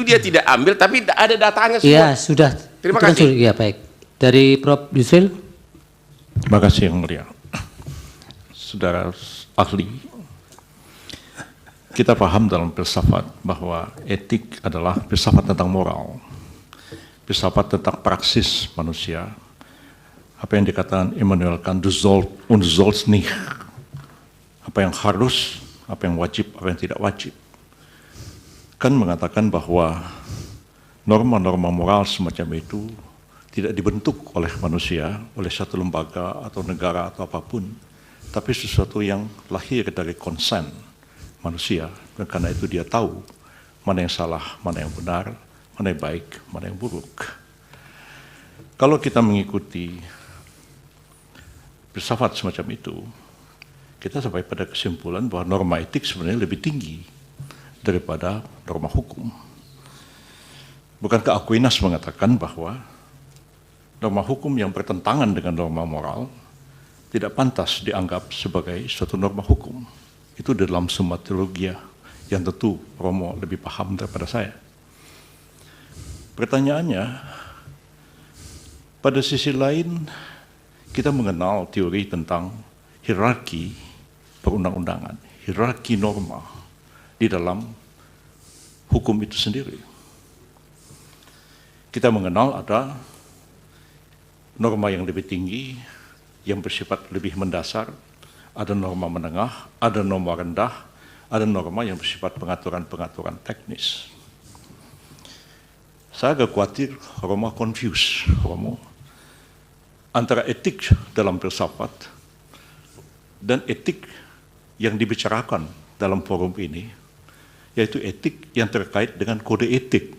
dia tidak ambil, tapi ada datanya semua. Iya, sudah. Terima kasih. Iya, baik. Dari Prof. Yusril. Terima kasih Yang Mulia. Saudara ahli, kita paham dalam filsafat bahwa etik adalah filsafat tentang moral, filsafat tentang praksis manusia. Apa yang dikatakan Immanuel Kant, du sollst nicht, apa yang harus, apa yang wajib, apa yang tidak wajib. Kant mengatakan bahwa norma-norma moral semacam itu tidak dibentuk oleh manusia, oleh satu lembaga atau negara atau apapun, tapi sesuatu yang lahir dari konsen manusia, dan karena itu dia tahu mana yang salah, mana yang benar, mana yang baik, mana yang buruk. Kalau kita mengikuti filsafat semacam itu, kita sampai pada kesimpulan bahwa norma etik sebenarnya lebih tinggi daripada norma hukum. Bukankah Aquinas mengatakan bahwa norma hukum yang bertentangan dengan norma moral tidak pantas dianggap sebagai suatu norma hukum? Itu dalam somatologia yang tentu Romo lebih paham daripada saya. Pertanyaannya, pada sisi lain kita mengenal teori tentang hierarki perundang-undangan, hierarki norma di dalam hukum itu sendiri. Kita mengenal ada norma yang lebih tinggi, yang bersifat lebih mendasar, ada norma menengah, ada norma rendah, ada norma yang bersifat pengaturan-pengaturan teknis. Saya agak khawatir Romo confuse, Romo, antara etik dalam filsafat dan etik yang dibicarakan dalam forum ini, yaitu etik yang terkait dengan kode etik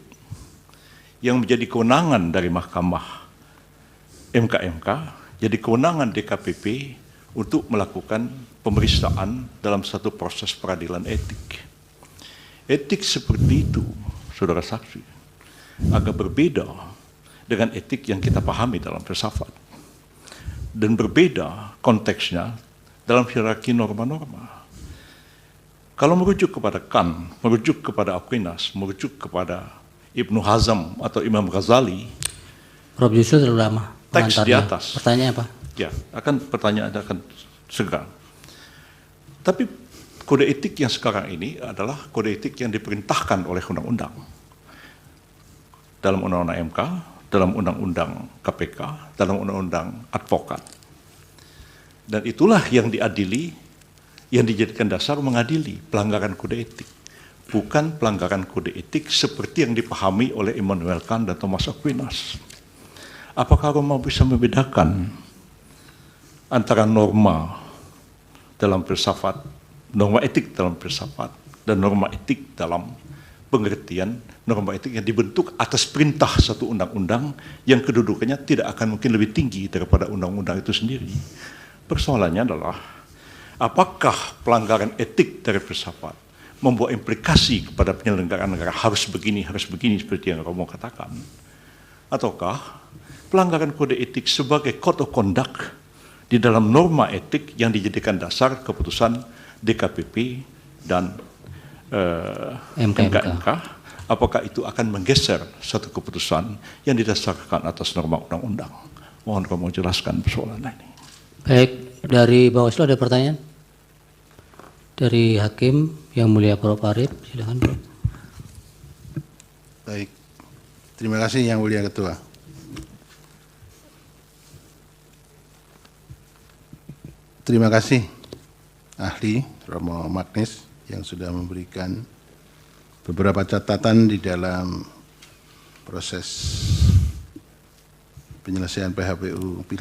yang menjadi kewenangan dari Mahkamah MK, jadi kewenangan DKPP untuk melakukan pemeriksaan dalam satu proses peradilan etik. Etik seperti itu, saudara saksi, agak berbeda dengan etik yang kita pahami dalam filsafat. Dan berbeda konteksnya dalam hierarki norma-norma. Kalau merujuk kepada Kant, merujuk kepada Aquinas, merujuk kepada Ibnu Hazm atau Imam Ghazali, Prof. Yusril terlalu lama. teks di atas. Pertanyaan apa? Ya, pertanyaan akan segera. Tapi kode etik yang sekarang ini adalah kode etik yang diperintahkan oleh undang-undang. Dalam undang-undang MK, dalam undang-undang KPK, dalam undang-undang advokat. Dan itulah yang diadili, yang dijadikan dasar mengadili pelanggaran kode etik. Bukan pelanggaran kode etik seperti yang dipahami oleh Immanuel Kant dan Thomas Aquinas. Apakah Romo bisa membedakan antara norma dalam filsafat, norma etik dalam filsafat, dan norma etik dalam pengertian norma etik yang dibentuk atas perintah satu undang-undang yang kedudukannya tidak akan mungkin lebih tinggi daripada undang-undang itu sendiri? Persoalannya adalah, apakah pelanggaran etik dari filsafat membawa implikasi kepada penyelenggaraan negara harus begini seperti yang Romo katakan? Ataukah pelanggaran kode etik sebagai code of conduct di dalam norma etik yang dijadikan dasar keputusan DKPP dan MK, apakah itu akan menggeser satu keputusan yang didasarkan atas norma undang-undang? Mohon Romo jelaskan persoalan ini. Baik, dari Bawaslu ada pertanyaan? Dari Hakim yang mulia Prof. Arief, silakan Prof. Baik, terima kasih Yang Mulia Ketua. Terima kasih ahli Romo Magnis yang sudah memberikan beberapa catatan di dalam proses penyelesaian PHPU